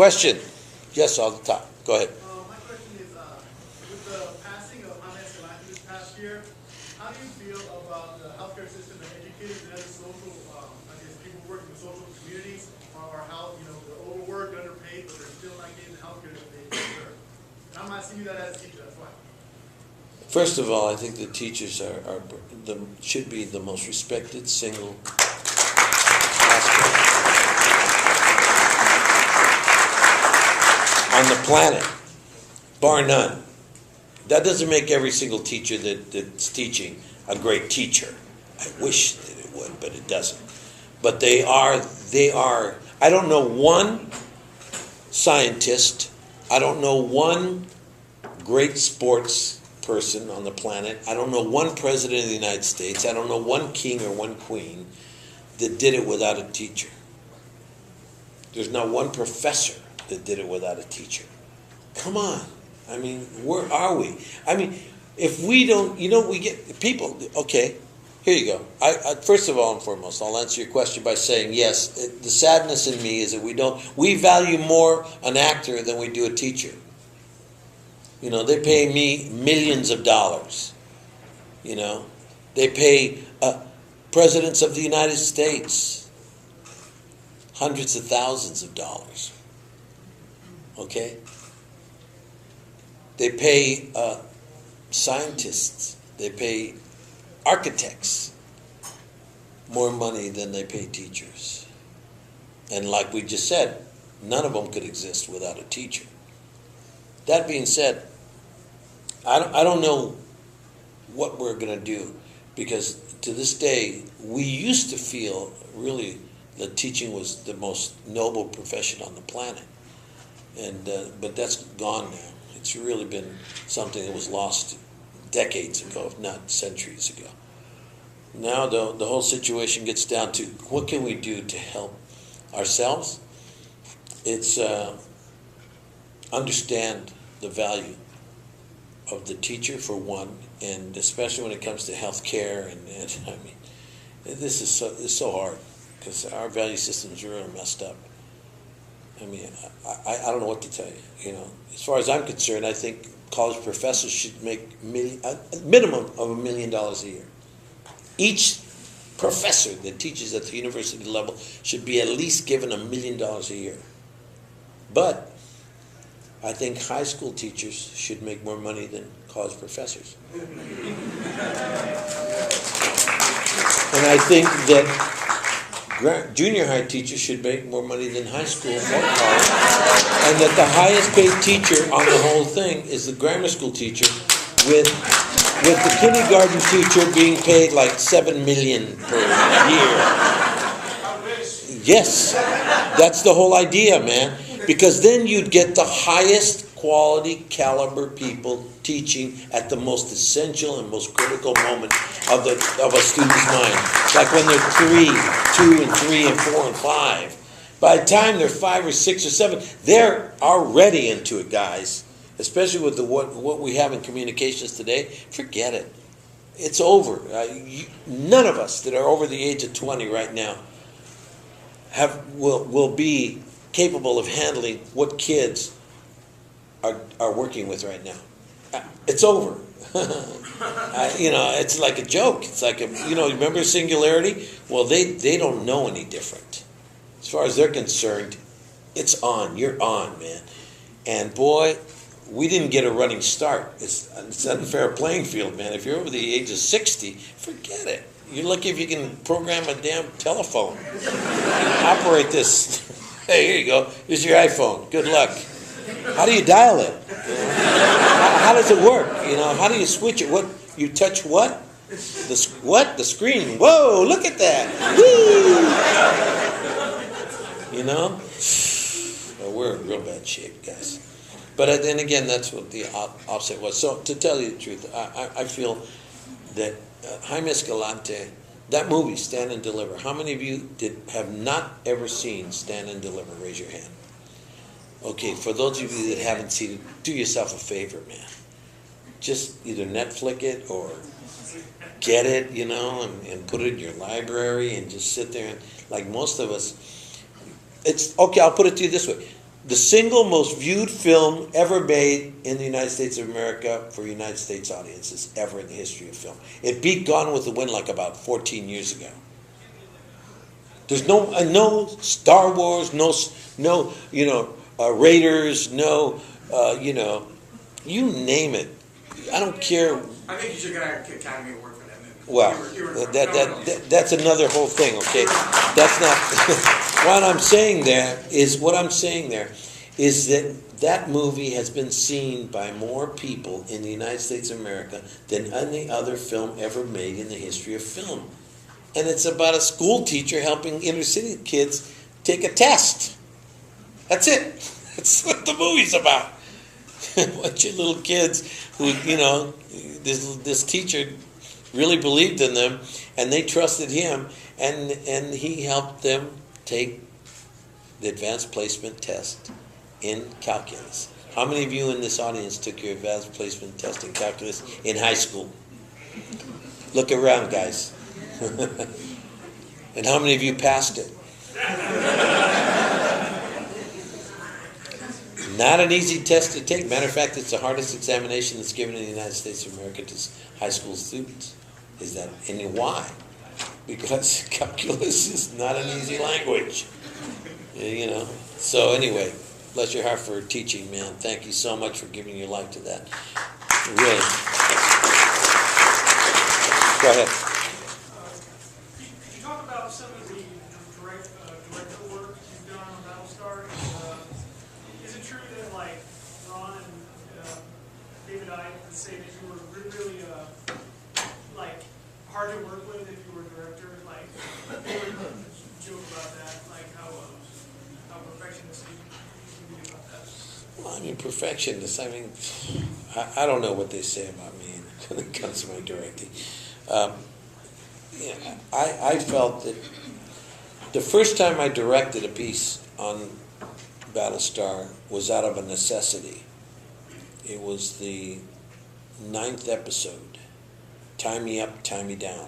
Question? Yes, on the top. Go ahead. My question is, with the passing of Jaime Escalante this past year, how do you feel about the healthcare system and educators and other social, people working in social communities, or how, they're overworked, underpaid, but they're still not getting the healthcare that they deserve? And I'm asking you that as a teacher, that's why. First of all, I think the teachers should be the most respected single aspect on the planet, bar none. That doesn't make every single teacher that's teaching a great teacher. I wish that it would, but it doesn't. But they are, I don't know one scientist, I don't know one great sports person on the planet, I don't know one president of the United States, I don't know one king or one queen that did it without a teacher. There's not one professor that did it without a teacher. Come on. I mean, where are we? I mean, if we don't, we get people, okay, here you go. I first of all and foremost, I'll answer your question by saying, yes, the sadness in me is that we value more an actor than we do a teacher. They pay me millions of dollars. They pay presidents of the United States hundreds of thousands of dollars. Okay? They pay scientists, they pay architects more money than they pay teachers. And like we just said, none of them could exist without a teacher. That being said, I don't know what we're going to do, because to this day, we used to feel really that teaching was the most noble profession on the planet. But that's gone now. It's really been something that was lost decades ago, if not centuries ago. Now the whole situation gets down to what can we do to help ourselves? It's understand the value of the teacher, for one, and especially when it comes to health care. And I mean, this is so hard because our value system is really messed up. I mean, I don't know what to tell you. As far as I'm concerned, I think college professors should make a minimum of $1 million a year. Each professor that teaches at the university level should be at least given $1 million a year. But I think high school teachers should make more money than college professors. And I think that junior high teachers should make more money than high school or college. And that the highest paid teacher on the whole thing is the grammar school teacher, with the kindergarten teacher being paid like $7 million per year. Yes, that's the whole idea, man. Because then you'd get the highest quality caliber people teaching at the most essential and most critical moment of a student's mind. Like when they're 2 and 3 and 4 and 5. By the time they're 5 or 6 or 7, they're already into it, guys. Especially with what we have in communications today. Forget it. It's over. None of us that are over the age of 20 right now will be capable of handling what kids are working with right now. It's over. It's like a joke. It's like remember singularity? Well, they don't know any different. As far as they're concerned, it's on. You're on, man. And boy, we didn't get a running start. It's an unfair playing field, man. If you're over the age of 60, forget it. You're lucky if you can program a damn telephone. Operate this. Hey, here you go. Here's your iPhone. Good luck. How do you dial it? How does it work? How do you switch it? What you touch? What? The screen. Whoa! Look at that. Woo! Well, we're in real bad shape, guys. But then again, that's what the offset was. So to tell you the truth, I feel that Jaime Escalante. That movie, Stand and Deliver. How many of you have not ever seen Stand and Deliver? Raise your hand. Okay, for those of you that haven't seen it, do yourself a favor, man. Just either Netflix it or get it, and put it in your library and just sit there. And like most of us, it's okay. I'll put it to you this way: the single most viewed film ever made in the United States of America for United States audiences ever in the history of film. It beat Gone with the Wind like about 14 years ago. There's no Star Wars, no Raiders, no you name it. I don't care. I think you should get an Academy Award for that movie. Well, that's another whole thing. Okay, that's not what I'm saying. What I'm saying there is that movie has been seen by more people in the United States of America than any other film ever made in the history of film. And it's about a school teacher helping inner city kids take a test. That's it. That's what the movie's about. A bunch of little kids who, this teacher really believed in them, and they trusted him, and he helped them take the advanced placement test in calculus. How many of you in this audience took your advanced placement test in calculus in high school? Look around, guys. And how many of you passed it? Not an easy test to take. Matter of fact, it's the hardest examination that's given in the United States of America to high school students. And why? Because calculus is not an easy language. So anyway, bless your heart for teaching, man. Thank you so much for giving your life to that. Really. Go ahead. Could you talk about some of the director work you've done on Battlestar? Is it true that Ron and David Icke say that you were really hard to work with if you were a director? They would joke about that, how perfectionist you can be about that. Well, I mean, perfectionist. I mean, I don't know what they say about me when it comes to my directing. I felt that the first time I directed a piece on Battlestar was out of a necessity. It was the 9th episode, Tie Me Up, Tie Me Down.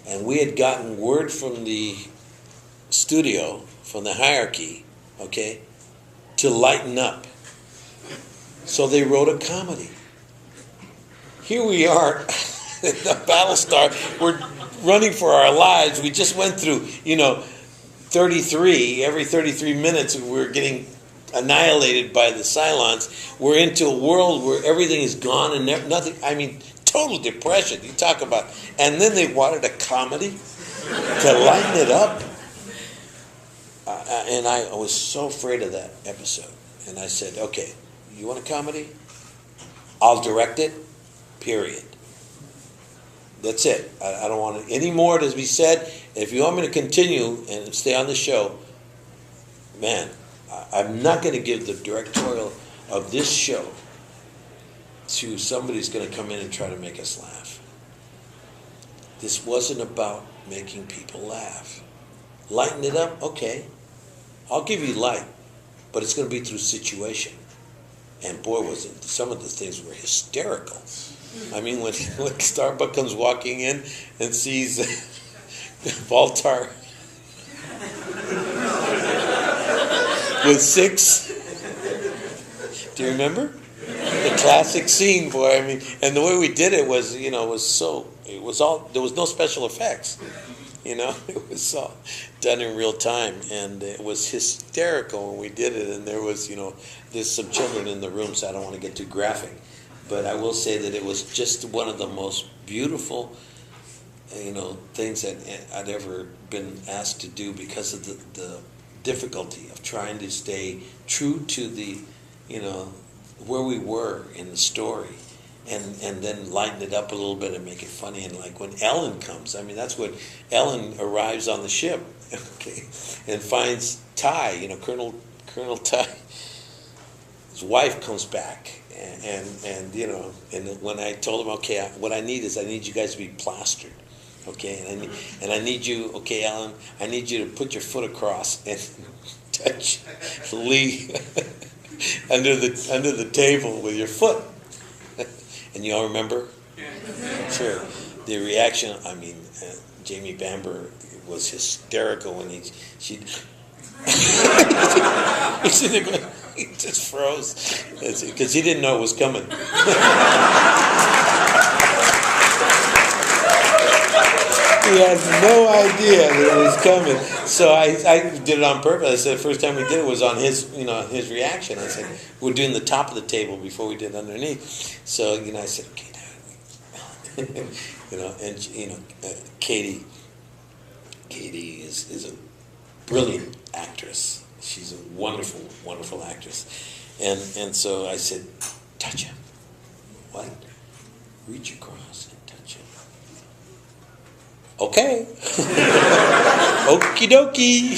And we had gotten word from the studio, from the hierarchy, okay, to lighten up. So they wrote a comedy. Here we are, the Battlestar, we're running for our lives. We just went through, 33, every 33 minutes we're getting annihilated by the Cylons. We're into a world where everything is gone and nothing, total depression. You talk about, and then they wanted a comedy to lighten it up. And I was so afraid of that episode. And I said, okay, you want a comedy? I'll direct it, period. That's it. I don't want any more to be said. If you want me to continue and stay on the show, man, I'm not going to give the directorial of this show to somebody who's going to come in and try to make us laugh. This wasn't about making people laugh. Lighten it up, okay. I'll give you light, but it's going to be through situation. And boy, was it, some of the things were hysterical. I mean, when Starbuck comes walking in and sees Baltar with 6, do you remember? The classic scene, boy. And the way we did it was, there was no special effects. It was all done in real time, and it was hysterical when we did it. And there was, there's some children in the room, so I don't want to get too graphic. But I will say that it was just one of the most beautiful, things that I'd ever been asked to do because of the difficulty of trying to stay true to the, where we were in the story, and then lighten it up a little bit and make it funny. And like when Ellen comes, that's when Ellen arrives on the ship, okay, and finds Ty, Colonel Ty. His wife comes back, and when I told him, okay, what I need you guys to be plastered, okay, and I need you, okay, Alan, I need you to put your foot across and touch Lee under the table with your foot, and you all remember? Yeah. Sure. The reaction, Jamie Bamber was hysterical when she. He's sitting there going, he just froze because he didn't know it was coming. He had no idea that it was coming. So I did it on purpose. I said the first time we did it was on his, his reaction. I said, we're doing the top of the table before we did underneath. So, I said, okay, Katie is a brilliant actress. She's a wonderful, wonderful actress. And so I said, touch him. What? Reach across and touch him. Okay. Okie dokie.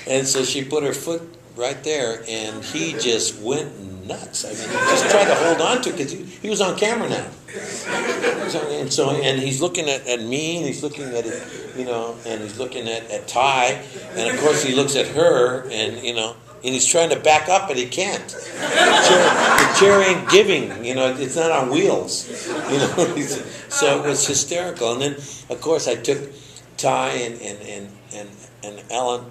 And so she put her foot right there, and he just went nuts. I mean, he just tried to hold on to it because he was on camera now. And he's looking at me, and he's looking at it, and he's looking at Ty, and of course he looks at her, and he's trying to back up, but he can't. The chair ain't giving, it's not on wheels, So it was hysterical. And then, of course, I took Ty and Ellen.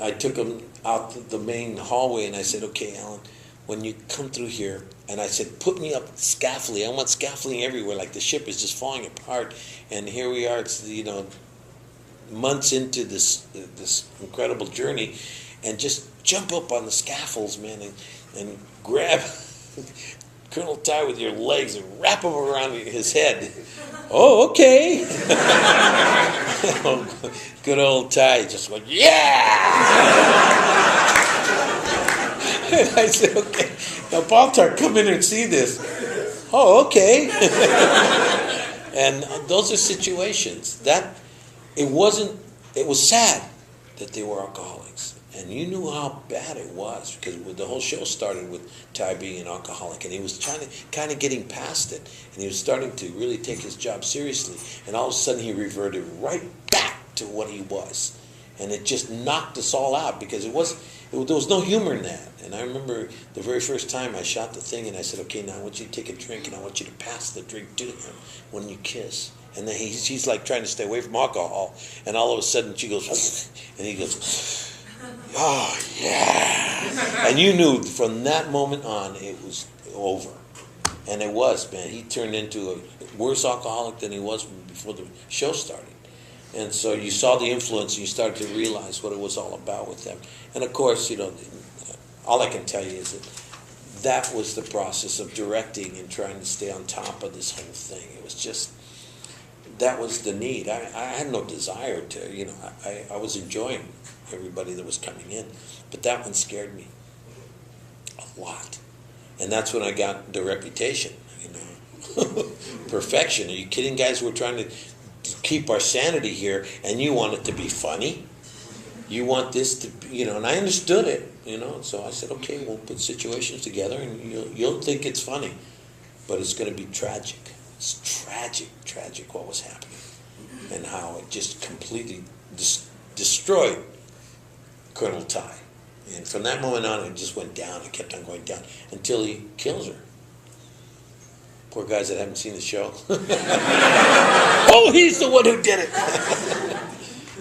I took them out the main hallway, and I said, okay, Ellen, when you come through here, and I said, put me up scaffolding. I want scaffolding everywhere, like the ship is just falling apart. And here we are, it's, months into this incredible journey, and just jump up on the scaffolds, man, and grab Colonel Ty with your legs and wrap him around his head. Oh, okay. Good old Ty just went, yeah! And I said, okay, now Baltar, come in and see this. Oh, okay. And those are situations that it was sad that they were alcoholics. And you knew how bad it was because the whole show started with Ty being an alcoholic, and he was trying to kind of getting past it, and he was starting to really take his job seriously, and all of a sudden he reverted right back to what he was, and it just knocked us all out because there was no humor in that. And I remember the very first time I shot the thing, and I said, okay, now I want you to take a drink, and I want you to pass the drink to him when you kiss. And then he's like trying to stay away from alcohol, and all of a sudden she goes, and he goes, oh, yeah. And you knew from that moment on it was over. And it was, man. He turned into a worse alcoholic than he was before the show started. And so you saw the influence, and you started to realize what it was all about with them. And of course, all I can tell you is that was the process of directing and trying to stay on top of this whole thing. It was just, that was the need. I had no desire to, I was enjoying everybody that was coming in, but that one scared me a lot. And that's when I got the reputation, perfection. Are you kidding, guys? We're trying to keep our sanity here, and you want it to be funny. You want this to, and I understood it, so I said, okay, we'll put situations together, and you'll think it's funny, but it's going to be tragic. It's tragic what was happening, and how it just completely destroyed Colonel Ty. And from that moment on, it just went down. It kept on going down until he kills her. Poor guys that haven't seen the show. Oh, he's the one who did it.